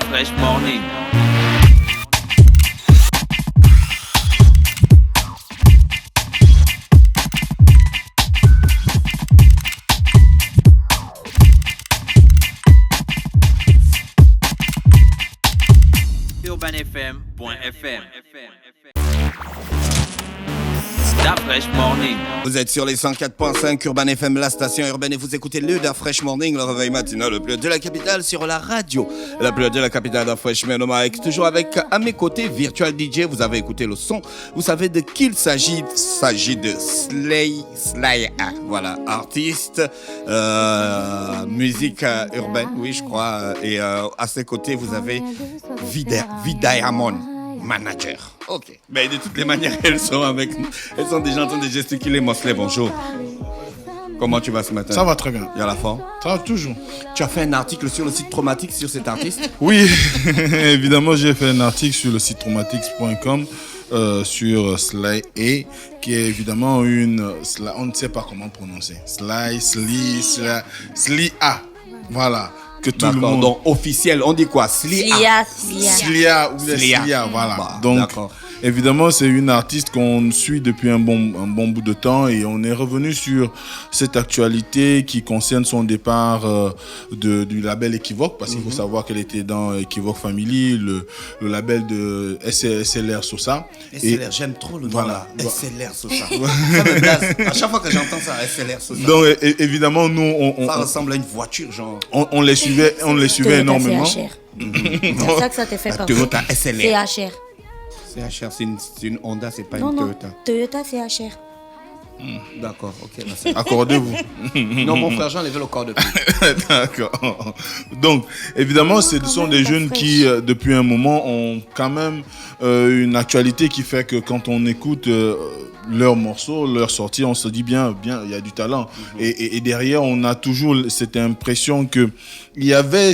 Fresh Morning. UrbanFM.fm. Da Fresh Morning. Vous êtes sur les 104.5 Urban FM, la station urbaine, et vous écoutez le Da Fresh Morning, le réveil matinal le plus de la capitale sur la radio. La plus de la capitale Da Fresh Morning, toujours avec à mes côtés Virtual DJ. Vous avez écouté le son, vous savez de qui il s'agit. Il s'agit de Sly A. Voilà, artiste, musique urbaine, oui je crois. Et à ses côtés vous avez Vidiamon, manager. Ok. Mais de toutes les manières, elles sont avec nous. Elles sont déjà en train de gesticuler. Mosley, bonjour. Comment tu vas ce matin? Ça va très bien. Il y a la forme? Ça va toujours. Tu as fait un article sur le site Traumatix sur cet artiste? Oui, évidemment, j'ai fait un article sur le site traumatix.com sur Sly A, qui est évidemment on ne sait pas comment prononcer. Sly A. Voilà. Que tout le monde. Donc officiel, on dit quoi? Slia, voilà. Bah, donc d'accord. évidemment, c'est une artiste qu'on suit depuis un bon bout de temps, et on est revenu sur cette actualité qui concerne son départ du label Equivoque, parce qu'il faut savoir qu'elle était dans Equivoque Family, le label de SLR Sosa. SLR, j'aime trop le nom voilà. là. SLR Sosa. Ça me blaze. À chaque fois que j'entends ça, SLR Sosa. Donc évidemment, nous ça ressemble à une voiture, genre. On les suivait énormément. C'est ça que ça te fait La peur. Toyota SLR. CHR. CHR, c'est une Honda, c'est pas Non, une non. Toyota. Toyota CHR. D'accord, ok. Merci. Accordez-vous. Non, mon frère, j'ai enlevé le corps depuis. D'accord. Donc, évidemment, ce sont des jeunes qui, depuis un moment, ont quand même une actualité qui fait que quand on écoute leurs morceaux, leurs sorties, on se dit bien, il y a du talent. Et derrière, on a toujours cette impression que il y avait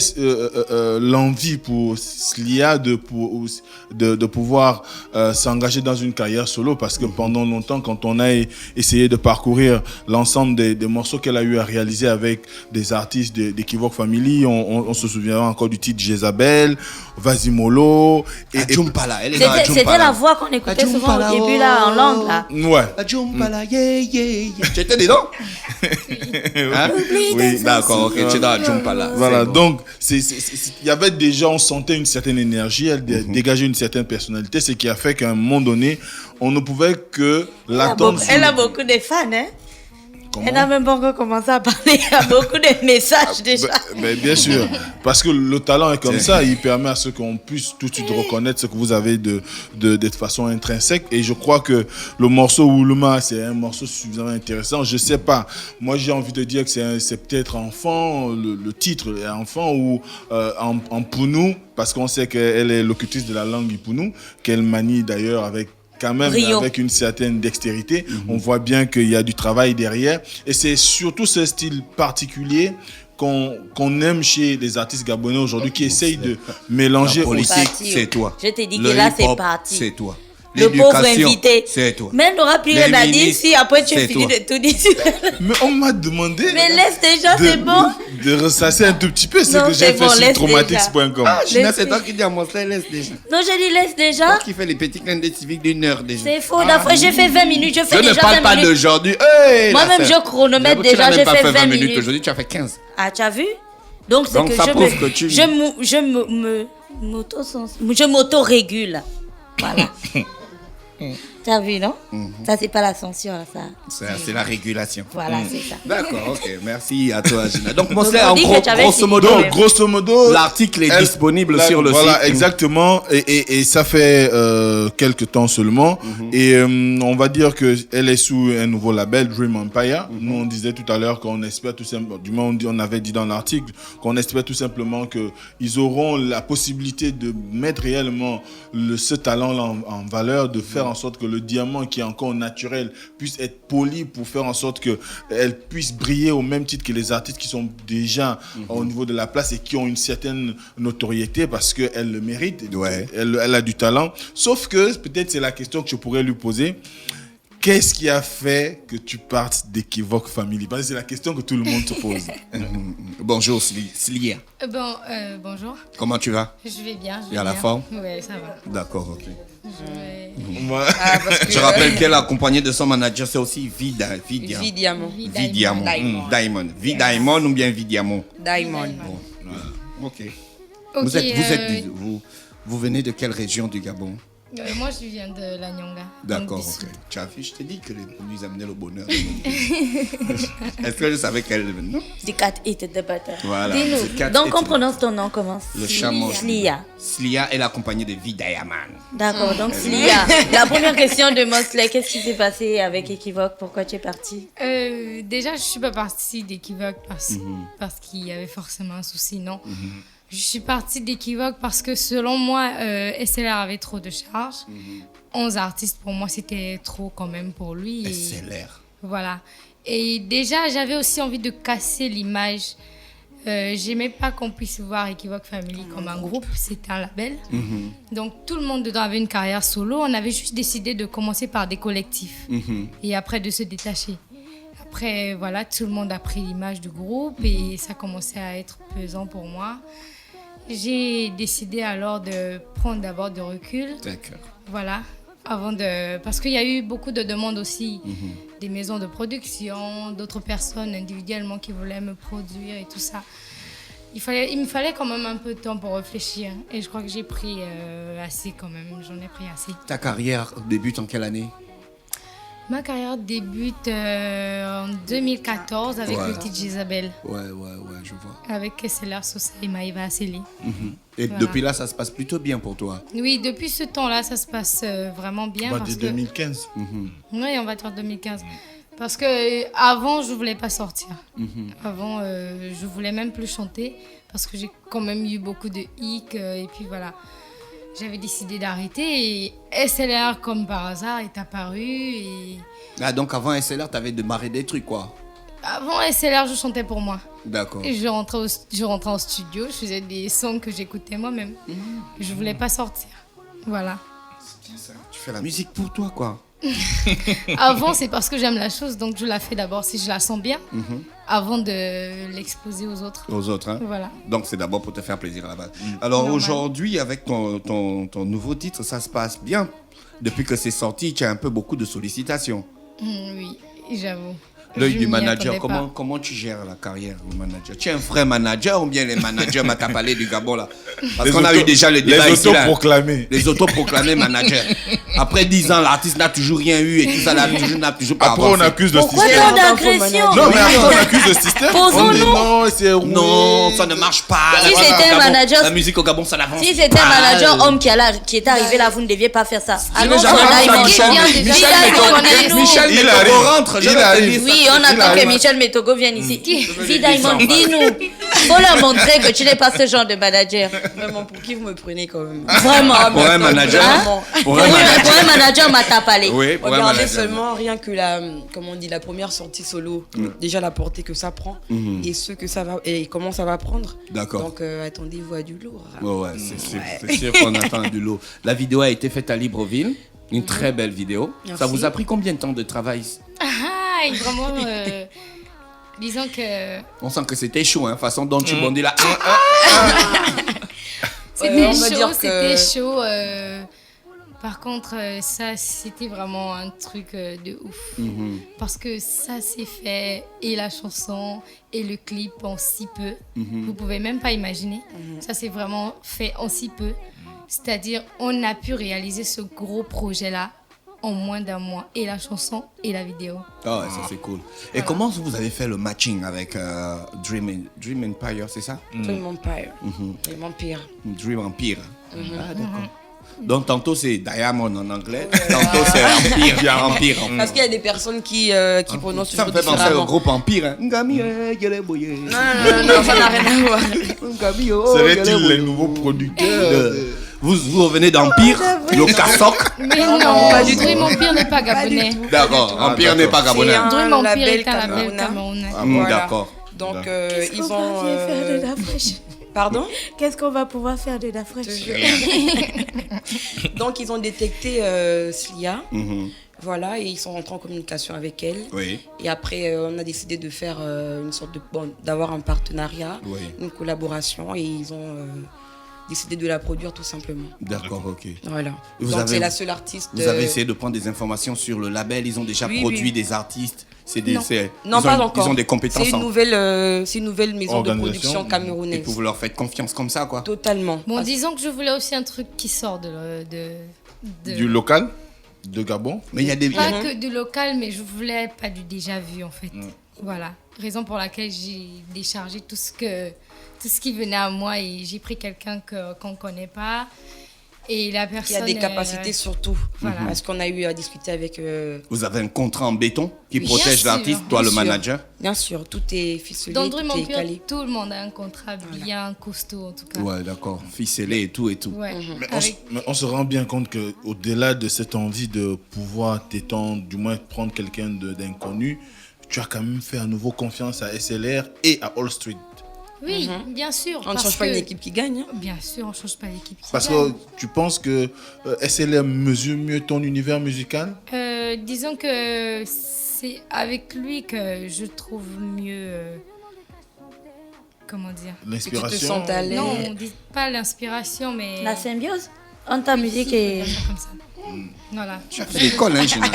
l'envie pour Slia de pouvoir s'engager dans une carrière solo, parce que pendant longtemps, quand on a essayé de parcourir l'ensemble des morceaux qu'elle a eu à réaliser avec des artistes d'Equivoque Family, on se souviendra encore du titre Jezabel, Vasimolo et Jumpala, elle est dans la C'était Jumpala. la voix qu'on écoutait souvent au début là, en langue là. ouais. La Jumpala, yeah, yeah, yeah. Tu étais dedans? Hein? Oui, d'accord, ok, tu es dans la Jumpala. Voilà, bon. donc il y avait déjà, on sentait une certaine énergie, elle dégageait une certaine personnalité, ce qui a fait qu'à un moment donné, on ne pouvait que l'attendre. Elle a beaucoup de fans, hein. Comment? Elle n'a même pas encore commencé à parler. Il y a beaucoup de messages déjà. Mais bien sûr, parce que le talent est comme ça, il permet à ce qu'on puisse tout de suite reconnaître ce que vous avez de façon intrinsèque. Et je crois que le morceau Oulouma, c'est un morceau suffisamment intéressant. Je sais pas, moi j'ai envie de dire que c'est peut-être enfant, le titre est enfant, ou en Pounou, parce qu'on sait qu'elle est locutrice de la langue Pounou, qu'elle manie d'ailleurs avec une certaine dextérité. On voit bien qu'il y a du travail derrière, et c'est surtout ce style particulier qu'on aime chez les artistes gabonais aujourd'hui, qui essayent de mélanger La politique, aussi. c'est toi. Je t'ai dit Le que là, c'est hip-hop, parti. c'est toi. Le pauvre L'éducation, invité. c'est toi. Mais elle n'aura plus Les rien à dire ministres, si après tu c'est as fini toi. de tout dire sur elle. Mais on m'a demandé Mais laisse déjà, c'est bon. de ressasser un tout petit peu ce Non, que j'ai c'est fait bon, sur laisse traumatix.com. Ah, Gina, Laisse- c'est toi qui dis à Mosley, laisse déjà. Non, je dis laisse déjà. Toi qui fais les petits clins d'œil civiques d'une heure déjà. C'est faux. D'après, j'ai fait 20 minutes. Je Je fais ne déjà parle 20 pas minutes. d'aujourd'hui. Hey, Moi-même, la sœur. je chronomètre Tu n'as déjà. même J'ai pas fait 20 minutes. aujourd'hui, tu as fait 15. Ah, tu as vu? Donc, c'est Donc, que ça je prouve que tu- je m'auto-régule. Voilà. Tu as vu, non? Ça, c'est pas la censure, ça. C'est la régulation. Voilà, c'est ça. D'accord, ok. Merci à toi, Gina. Donc, Mosley, on en dit gros, que tu avais grosso fini. modo, Donc, grosso modo, l'article est disponible sur le voilà, site. exactement. Et ça fait quelques temps seulement. Et on va dire qu'elle est sous un nouveau label, Dream Empire. Nous, on disait tout à l'heure qu'on espère tout simplement, du moins on avait dit dans l'article, qu'on espère tout simplement qu'ils auront la possibilité de mettre réellement ce talent-là en valeur, de faire en sorte que le diamant qui est encore naturel puisse être poli, pour faire en sorte qu'elle puisse briller au même titre que les artistes qui sont déjà au niveau de la place et qui ont une certaine notoriété, parce qu'elle le mérite. Ouais. Elle a du talent. Sauf que peut-être c'est la question que je pourrais lui poser. qu'est-ce qui a fait que tu partes d'Equivoque Family? Parce que c'est la question que tout le monde se pose. Bonjour Slia. Bonjour. Comment tu vas? Je vais bien. Et à la forme? Oui, ça va. D'accord, ok. Parce que, Je rappelle qu'elle est accompagnée de son manager, c'est aussi Vidiamond. Vidiamond. Diamond. Vidiamond ou bien Vidiamond? Diamond. Ok. Ok, Vous venez de quelle région du Gabon? moi, je viens de la Nyonga. D'accord, donc du ok. sud. Tu as vu, je t'ai dit que les produits amenaient le bonheur. Est-ce que je savais qu'elle non? Du 4 hits de butter. Voilà. Dis-nous, c'est quatre donc on études. prononce ton nom comment? Le chameau. Slia. Slia est accompagnée de Vidiamond. D'accord, donc Slia. La première question de Mosley, qu'est-ce qui s'est passé avec Equivoque? Pourquoi tu es partie? Déjà, je suis pas partie d'Equivoque parce qu'il y avait forcément un souci, non. Je suis partie d'Equivoque parce que selon moi, SLR avait trop de charges. 11 artistes, pour moi, c'était trop quand même pour lui. Et SLR. voilà. Et déjà, j'avais aussi envie de casser l'image. J'aimais pas qu'on puisse voir Equivoque Family comme un groupe, c'était un label. Donc tout le monde dedans avait une carrière solo. On avait juste décidé de commencer par des collectifs et après de se détacher. Après, voilà, tout le monde a pris l'image du groupe et ça commençait à être pesant pour moi. J'ai décidé alors de prendre d'abord de recul. D'accord. Voilà. Parce qu'il y a eu beaucoup de demandes aussi, des maisons de production, d'autres personnes individuellement qui voulaient me produire et tout ça. Il me fallait quand même un peu de temps pour réfléchir et je crois que j'ai pris assez quand même, j'en ai pris assez. Ta carrière débute en quelle année? Ma carrière débute en 2014 avec Ouais. le titre Isabelle, Ouais, je vois. avec SLR Sosa et Maïva Asseli. Et Voilà. depuis là, ça se passe plutôt bien pour toi. Oui, depuis ce temps-là, ça se passe vraiment bien. On va parce dire que... 2015. Oui, on va dire 2015. Parce que avant, je voulais pas sortir. Avant, je voulais même plus chanter parce que j'ai quand même eu beaucoup de hic et puis voilà. J'avais décidé d'arrêter et SLR, comme par hasard, est apparu. Et Ah, donc avant SLR, t'avais démarré des trucs, quoi. avant SLR, je chantais pour moi. D'accord. Et je rentrais en studio, je faisais des sons que j'écoutais moi-même. Je voulais pas sortir. Voilà. Tu fais la musique pour toi, quoi. Avant, c'est parce que j'aime la chose, donc je la fais d'abord si je la sens bien, avant de l'exposer aux autres. Aux autres, hein. Voilà. Donc c'est d'abord pour te faire plaisir à la base. Alors Normal. aujourd'hui, avec ton nouveau titre, ça se passe bien. Depuis que c'est sorti, tu as un peu beaucoup de sollicitations. Oui, j'avoue. L'œil Je du m'y manager, attendais pas. comment tu gères la carrière du manager? Tu es un vrai manager ou bien les managers matapalés du Gabon là? Parce qu'on a eu déjà le débat Les ici là. autoproclamés. Les autoproclamés managers. Après 10 ans, l'artiste n'a toujours rien eu et tout ça, n'a toujours pas Après, on avancé. accuse le Pourquoi système. tant d'agression? Non, mais après, on accuse le système. Posons-nous. On dit non, c'est rouillé. Non, ça ne marche pas. Si La musique c'était au un Gabon- manager- la musique au Gabon, ça n'avance Si c'était un pas. manager homme qui est arrivé là, vous ne deviez pas faire ça. Je n'ai Allons jamais sur vu ça, Diamond. Michel. bien, déjà, Michel ça, Métogo- connaissez-nous. Michel Il Métogo arrive. rentre. je Il vais te arrive. dire ça. Oui, on attend arrive. que Michel Métogo vienne ici. Je Vie vais dire ça, Diamond, dis-nous. Faut leur montrer que tu n'es pas ce genre de manager. Vraiment, pour qui vous me prenez quand même? Vraiment. Pour un manager. Vraiment. Pour un manager. Pour un manager, m'a tapalé. Oui, pour un Regardez manager. seulement rien que la première sortie solo, déjà la portée que ça prend et ce que ça va et comment ça va prendre. D'accord. Donc attendez-vous à du lourd. Ouais, c'est sûr qu'on attend du lot. La vidéo a été faite à Libreville. Une très belle vidéo. Ça Merci. vous a pris combien de temps de travail? Ah, et vraiment, disons que On sent que c'était chaud, hein, façon dont tu bondis là. c'était on va chaud, dire c'était que- chaud. Par contre, ça, c'était vraiment un truc de ouf. Parce que ça s'est fait, et la chanson, et le clip en si peu. Vous pouvez même pas imaginer. Ça s'est vraiment fait en si peu. C'est-à-dire, on a pu réaliser ce gros projet-là en moins d'un mois. Et la chanson, et la vidéo. Ah ouais, ça c'est cool. Et comment vous avez fait le matching avec Dream Empire, c'est ça? Dream Empire. Dream Empire. Dream Empire. Ah d'accord. Donc tantôt c'est Diamond en anglais, tantôt c'est Empire en français. Parce qu'il y a des personnes qui prononcent Ça me toujours fait penser au différemment. groupe Empire. Hein. Ngami, gele boye. Non, ça n'a rien à voir. Ngami, oh, Serait-il gele boye. les nouveaux producteurs Vous revenez d'Empire, le Kasok. Mais non, pas du tout. Dream Empire n'est pas Pas du gabonais. tout. D'accord, Empire n'est pas gabonais. C'est un Dream Empire label est un label camerounais. camerounais. Voilà. D'accord. Donc Qu'est-ce ils qu'on ont. va faire de la fraîche? Pardon. Qu'est-ce qu'on va pouvoir faire de la fraîche? Donc ils ont détecté Slia. Voilà, et ils sont rentrés en communication avec elle. Oui. Et après, on a décidé de faire une sorte de... d'avoir un partenariat, Oui. une collaboration, et ils ont décidé de la produire tout simplement. D'accord, ok. Voilà. Vous Donc avez- c'est la seule artiste... Vous avez essayé de prendre des informations sur le label. Ils ont déjà Oui, produit oui. des artistes. C'est des, Non. c'est- Non, ils pas ont, encore. Ils ont des compétences. C'est une nouvelle maison de Organisation. production Et camerounaise. puis vous leur faites confiance comme ça, quoi. Totalement. Bon, Parce- disons que je voulais aussi un truc qui sort Du local de Gabon. Mais il y a des. Pas que du local, mais je voulais pas du déjà vu en fait. Voilà. Raison pour laquelle j'ai déchargé tout ce qui venait à moi et j'ai pris quelqu'un qu'on connaît pas. Et la Il y personne. a des capacités surtout. Voilà. Parce qu'on a eu à discuter avec... Vous avez un contrat en béton qui Oui. protège Bien l'artiste, sûr. toi le Bien sûr. manager. Bien sûr, tout est ficelé, Dans tout Drummond est Pure, calé. tout le monde a un contrat bien costaud en tout cas. Ouais, d'accord. Ficelé et tout et tout. Ouais. Mais Avec- on se rend bien compte qu'au-delà de cette envie de pouvoir t'étendre, du moins prendre quelqu'un d'inconnu, tu as quand même fait à nouveau confiance à SLR et à All Street. Oui, bien sûr. On ne parce change pas que- une équipe qui gagne. hein. Bien sûr, on ne change pas l'équipe. qui Parce gagne. que tu penses que SLR mesure mieux ton univers musical? Disons que c'est avec lui que je trouve mieux. Comment dire? L'inspiration. sentes à l'aise. Non, on dit pas l'inspiration, mais. La symbiose entre ta musique et... Comme ça. Voilà. Tu as fait l'école, hein, Gina.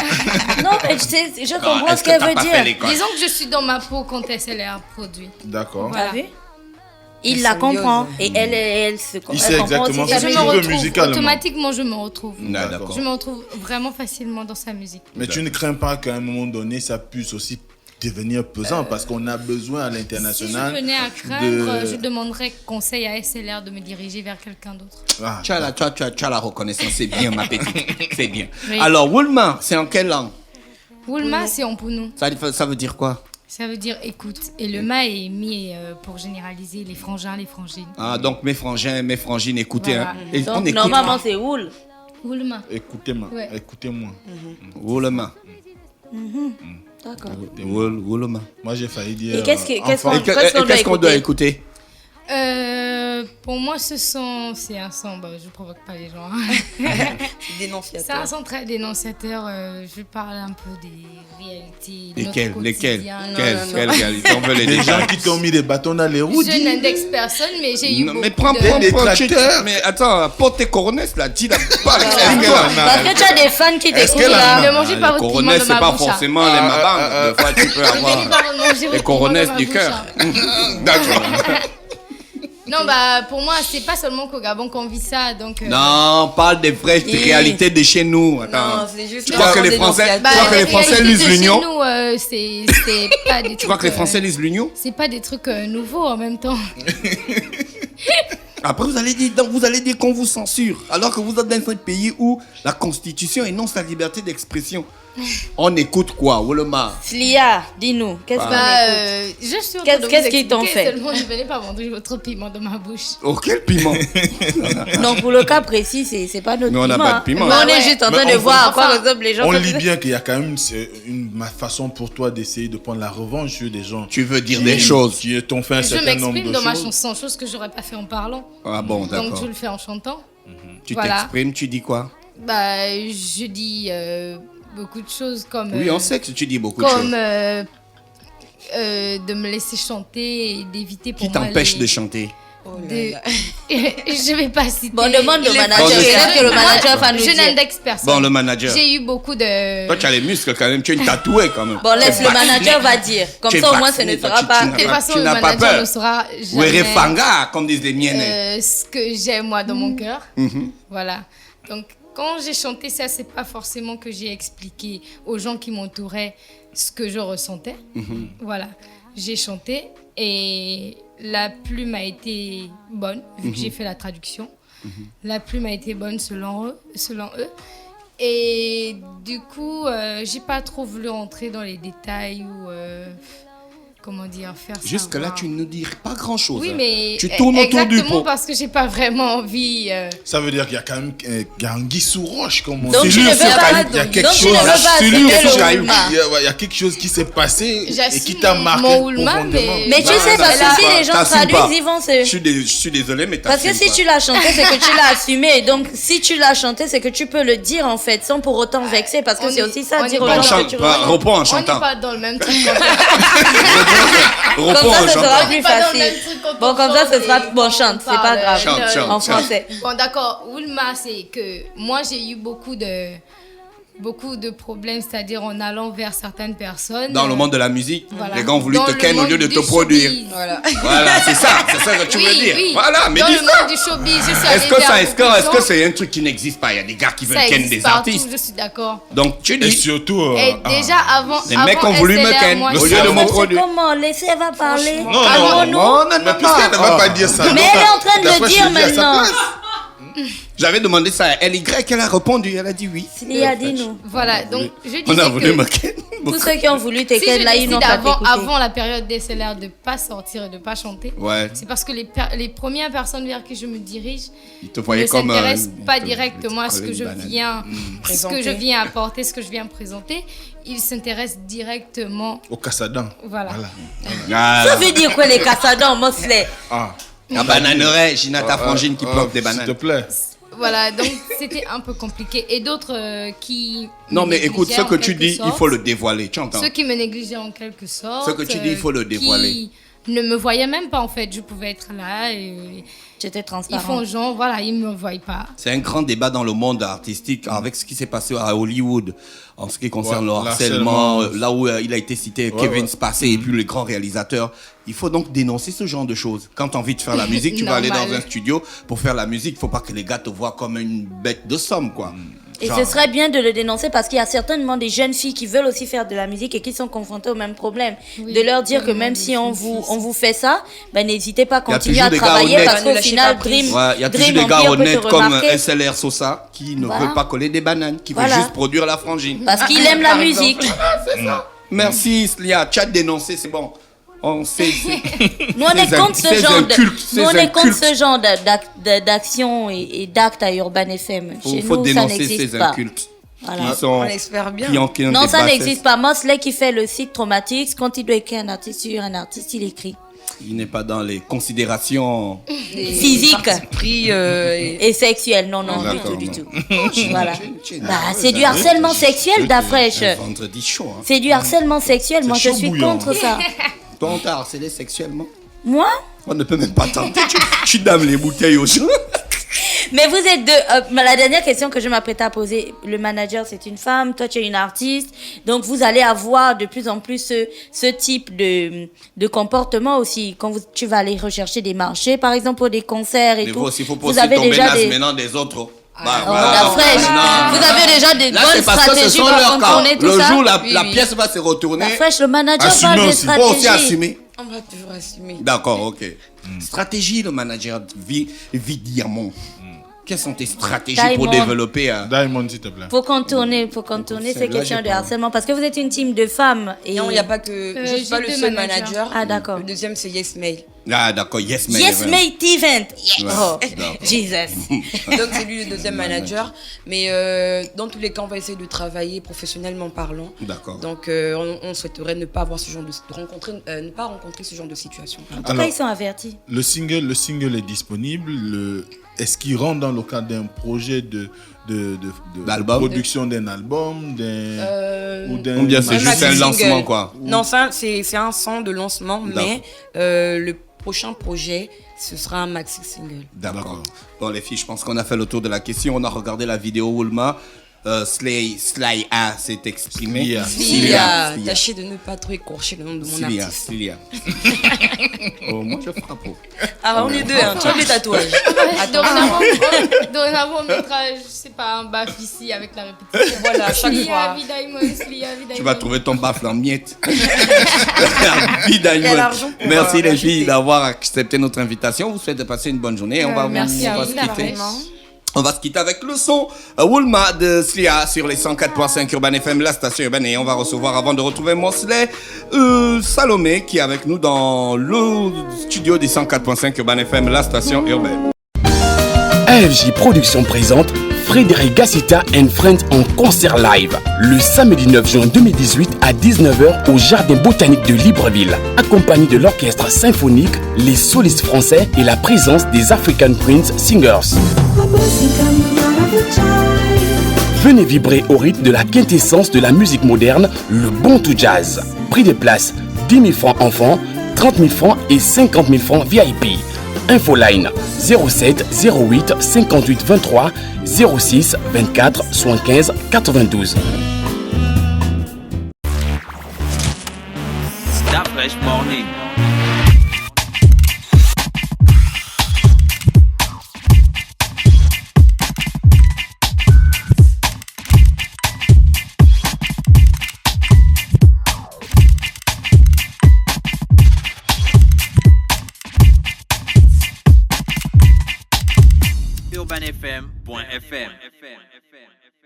Non, mais je Non, comprends est-ce ce que qu'elle t'as veut pas fait dire. l'école? Disons que je suis dans ma peau quand SLR produit. D'accord. Voilà. T'as vu? Il La la comprend. symbiose. Et elle se Il elle sait comprend exactement aussi Et ce je qu'il me veut retrouve. musicalement. Automatiquement, je me retrouve. Ah, d'accord. Je me retrouve vraiment facilement dans sa musique. Mais tu ne crains pas qu'à un moment donné, ça puisse aussi devenir pesant parce qu'on a besoin à Si je l'international. venais à craindre, de- je demanderais conseil à SLR de me diriger vers quelqu'un d'autre. Ah, Tu as la reconnaissance, c'est bien, ma petite. C'est bien. Oui. Alors, Woolma, c'est en quelle langue? Woulma, c'est en Pounou. Ça veut dire quoi? Ça veut dire écoute. Et le ma est mis pour généraliser les frangins, les frangines. Ah, donc mes frangins, mes frangines, écoutez. Voilà. Hein. Et on Donc, écoute. normalement, c'est Wool. Woulma. écoutez-moi. Ouais. Écoutez-moi. Woolma. D'accord. Woolma. Moi, j'ai failli dire. Et qu'est-ce enfant. qu'on- Et qu'est-ce qu'on doit écouter? Pour moi, c'est un son. Bah, je provoque pas les gens. C'est Dénonciateur. un son très dénonciateur. Je parle un peu des réalités. de Lesquels? notre Lesquels? quotidien. Quels réalités? On veut les Des gens détails. qui t'ont mis des bâtons dans les roues. Je dis. n'indexe personne, mais j'ai eu Non, beaucoup mais prends, de... prends, Des prends, tracteurs. mais attends, porte tes coronesses là, dis la parle. Est-ce qu'elle en a? Parce que tu as des fans qui Est-ce t'écoutent qu'elle en a? là. Ne mangez pas Les votre piment coronesses, de c'est ma pas bouche. hein. forcément les mabangs. Des fois, tu peux Ne venez avoir pas manger votre les piment coronesses dans ma du bouche, cœur. hein. D'accord. Non, bah, pour moi, c'est pas seulement qu'au Gabon qu'on vit ça, donc... Non, parle des vraies Et- réalités de chez nous. Attends. Non, c'est juste Tu crois que les Français, Bah, tu crois que les la Français réalité lisent de chez l'Union? nous, c'est pas des trucs... Tu crois que les Français lisent l'Union? C'est pas des trucs nouveaux en même temps. Après, vous allez dire qu'on vous censure, alors que vous êtes dans un pays où la Constitution énonce la liberté d'expression. On écoute quoi, Woloma? Slia, dis-nous, qu'est-ce qu'on Bah, écoute? je suis en Qu'est-ce- train de qu'est-ce vous qu'ils t'ont expliquer, fait? Seulement, ne venez pas manger votre piment dans ma bouche. Oh, quel piment? Non, pour le cas précis, c'est pas notre Mais on n'a piment. pas de piment. Mais on Bah est ouais. juste en Mais train de on- voir à quoi enfin, ressemblent les gens. On comme lit ça. bien qu'il y a quand même ma façon pour toi d'essayer de prendre la revanche sur des gens. Tu veux dire qui- des choses. Qui t'ont fait un Je certain nombre m'exprime de dans ma choses. chanson, chose que j'aurais pas fait en parlant. Ah bon, Donc, d'accord. je le fais en chantant. Tu Voilà. t'exprimes, tu dis quoi? Bah, je dis beaucoup de choses comme... Oui, on sait que tu dis beaucoup de Comme choses. de me laisser chanter et d'éviter pour Qui moi t'empêche les- de chanter? Oh là de- là. je vais pas citer... Bon, demande au les- manager. Bon, Peut-être que le Moi, manager va nous Je dire. n'indexe personne. Bon, le manager. J'ai eu beaucoup de... Toi, tu as les muscles quand même, tu es une tatouée quand même. Bon, laisse Tu es le vacciné. manager va dire. Comme Tu es ça, au moins, ce vacciné, ne toi, sera tu pas. n'as De toute façon, tu le n'as pas manager peur. ne saura Ouere jamais fanga, comme disent les miennes. ce que j'ai moi dans mon cœur. Mhm. Voilà. Donc, quand j'ai chanté ça, c'est pas forcément que j'ai expliqué aux gens qui m'entouraient ce que je ressentais. Mhm. Voilà. J'ai chanté et la plume a été bonne, vu que j'ai fait la traduction. La plume a été bonne selon eux. Et du coup, j'ai pas trop voulu rentrer dans les détails ou faire Jusque-là, savoir. tu ne dis pas grand-chose. Oui, mais tu tournes autour du exactement pot. parce que j'ai pas vraiment envie. Ça veut dire qu'il y a quand même il y a un guy sous roche, comme on Donc dit. tu ne veux pas, Il y a quelque donc tu chose. ne veux pas Celui assumer qui le a eu- Woolma. il y a quelque chose qui s'est passé et qui J'assume t'a marqué mon Woolma, profondément. mais- Mais tu Non, sais, parce t'assumes que si pas, les gens t'assumes traduisent, pas. ils vont Je suis désolé, mais Parce que t'assumes si pas. tu l'as chanté, c'est que tu l'as assumé. Donc, si tu l'as chanté, c'est que tu peux le dire, en fait, sans pour autant vexer. Parce que On c'est est- aussi ça, on dire est aux pas gens dans- que Chante tu pas, reviens. réponds en On n'est chantant. pas dans le même truc. Comme Réponds ça, en ce sera chantant. plus Pas dans le facile. même truc quand Bon, on comme ça, chante ce sera... et Bon, qu'on chante, c'est pas parle. grave. Chante, chante, En chante. français. Bon, d'accord. Woolma, c'est que moi, j'ai eu beaucoup de problèmes, c'est-à-dire en allant vers certaines personnes. Dans le monde de la musique, Voilà. les gars ont voulu Dans te le ken au monde lieu de du te produire. showbiz. Voilà. Voilà, c'est ça que tu veux dire. Oui. Voilà, mais dans dis le ça. monde du showbiz, je suis Est-ce allée que vers ça, beaucoup de est-ce que gens. c'est un truc qui n'existe pas? Il y a des gars qui veulent Ça ken existe des partout, artistes. je suis d'accord. Donc tu Et dis, surtout. Et déjà avant, les mecs avant ont voulu me SLR, ken moi, au je lieu de savais- me C'est produire. comment? Laissez, elle va parler. Non, Allons-nous. non, Mais puisqu'elle ne va pas dire ça. Mais elle est en train de le dire maintenant. J'avais demandé ça à LY, elle a répondu, elle a dit oui. Sylvia, dis-nous. Voilà, donc je disais On a voulu me que ken. Tous ceux qui ont voulu te si ken, je là, ils n'ont décide pas avant, t'écouter. avant la période DSLR de pas sortir et de pas chanter, Ouais, c'est parce que les premières personnes vers qui je me dirige il te ne voyait comme s'intéressent pas il te- directement à ce que il te je collait une viens, ce que Présenter. je viens apporter, ce que je viens présenter. Ils s'intéressent directement. Au Cassadan. Voilà. Ah, Ça veut dire quoi, les cassadons, Mosley? Ah. la bananerie, Gina ta frangine qui bloque des S'il te bananes. plaît. Voilà, donc c'était un peu compliqué. Et d'autres qui. Non, me mais écoute, ce négligeaient que en tu quelque dis, il sorte. faut le dévoiler, tu entends? Ceux qui me négligeaient en quelque sorte. Ce que tu dis, il faut le dévoiler. Qui ne me voyaient même pas en fait. Je pouvais être là et J'étais ils transparent. font genre, voilà, ils ne me voient pas. C'est un grand débat dans le monde artistique avec ce qui s'est passé à Hollywood en ce qui concerne Ouais, le harcèlement, l'harcèlement. là où il a été cité Kevin Spacey et puis les grands réalisateurs. Il faut donc dénoncer ce genre de choses. Quand tu as envie de faire la musique, tu vas aller dans Normal. un studio pour faire la musique. Il faut pas que les gars te voient comme une bête de somme, quoi. Et Genre, ce serait bien de le dénoncer parce qu'il y a certainement des jeunes filles qui veulent aussi faire de la musique et qui sont confrontées au même problème. Oui, de leur dire que tellement même de si on jeunes vous fait ça, ben n'hésitez pas à Il y a continuer toujours à des gars travailler honnêtes. parce Ne qu'au lâchez final, pas prise. Dream, ouais, il y a toujours Dream des gars Empire peut te honnêtes comme remarquer SLR Sosa qui ne Voilà. veut pas coller des bananes, qui Voilà. veut juste produire la frangine. parce qu'il aime la Par musique. Merci, Slia. Tu as dénoncé, c'est bon. On sait. Nous, on est C'est contre ce un genre de, culte, nous, on c'est un est contre culte. ce genre d'action et d'actes à Urban FM. Chez Il faut nous, ça dénoncer n'existe ces pas. incultes. Voilà. Qui sont, On espère bien. qui ont Non, des ça bassesses. n'existe pas. Mosley qui fait le site Traumatics, quand il doit écrire un artiste sur un artiste, il écrit. Il n'est pas dans les considérations. Physique. Prix Et sexuel, non, non, du D'accord, tout, du non. tout. Voilà. Tu es Bah, nerveuse, c'est du hein. harcèlement sexuel, Dafresh. Un vendredi chaud. Hein. C'est du harcèlement sexuel. Moi, je chaud suis bouillant. contre ça. Toi, on t'a harcelé sexuellement. Moi? On ne peut même pas tenter. Tu dames les bouteilles aux gens. Mais vous êtes deux. La dernière question que je m'apprêtais à poser, le manager c'est une femme, toi tu es une artiste, donc vous allez avoir de plus en plus ce type de comportement aussi quand tu vas aller rechercher des marchés, par exemple pour des concerts et Mais tout. vous aussi, il faut vous aussi avez tomber déjà naze des maintenant des autres. Oh, la fraîche. Non. Vous avez déjà des Là, bonnes c'est parce que ce stratégies sont pour leurs cas. contourner tout Le ça. jour où la Oui. pièce va se retourner, La fraîche, le manager Assumez parle de aussi. il faut aussi stratégie. assumer. On va toujours assumer. D'accord, ok. Stratégie, le manager Diamant. Quelles sont tes stratégies pour Diamond. développer Diamond, s'il te plaît. Pour contourner C'est ces là, questions j'ai de pas- harcèlement, parce que vous êtes une team de femmes. Et... Non, il n'y a pas que. je suis j'ai pas le deux seul managers. manager. Ah, d'accord. Le deuxième, c'est Yes Mail. Ah, d'accord, yes, man. Yes, mate event. Yes. Ouais, Oh, d'accord. Jesus. Donc, c'est lui le deuxième manager. Mais dans tous les cas, on va essayer de travailler professionnellement parlant. D'accord. Donc, on souhaiterait ne pas avoir ce genre ne pas rencontrer ce genre de situation. En tout Alors- cas, ils sont avertis. Le single est disponible. Est-ce qu'il rentre dans le cadre d'un projet D'album. production d'un album, ou d'un Ou bien c'est Un juste un maxi lancement, single. quoi. Non, ça, c'est un son de lancement, mais le prochain projet, ce sera un maxi single. D'accord. Bon, les filles, je pense qu'on a fait le tour de la question. On a regardé la vidéo Woolma. Sly A s'est exprimé. Cilia, tâchez de ne pas trop écorcher le nom de mon artiste. Cilia. Oh, moi, je frappe. Ah, on est deux, hein. Tu vois les tatouages. Dorénavant, on mettra, je sais pas, un baf ici avec la répétition. Voilà, chaque Slia, fois. Vida Diamond, Slia, Vida Tu vas Diamond. trouver ton baffle en miettes. Vie Diamond. Il y a l'argent pour, Merci les l'acheter. filles d'avoir accepté notre invitation. Vous souhaite de passer une bonne journée. On va Merci à on va vous, se quitter. Dafresh. On va se quitter avec le son Woolma de Slia sur les 104.5 Urban FM, la station urbaine. Et on va recevoir, avant de retrouver Mosley, Salomé qui est avec nous dans le studio des 104.5 Urban FM, la station urbaine. AFJ Productions présente Frédéric Gassita and Friends en concert live le samedi 9 juin 2018 à 19h au Jardin botanique de Libreville, accompagné de l'orchestre symphonique, les solistes français et la présence des African Prince Singers. Venez vibrer au rythme de la quintessence de la musique moderne, le Bantu Jazz. Prix des places 10 000 francs enfants, 30 000 francs et 50 000 francs VIP. Infoline 07 08 58 23 06 24 75 92. Stop Fresh Morning. UrbanFM.fm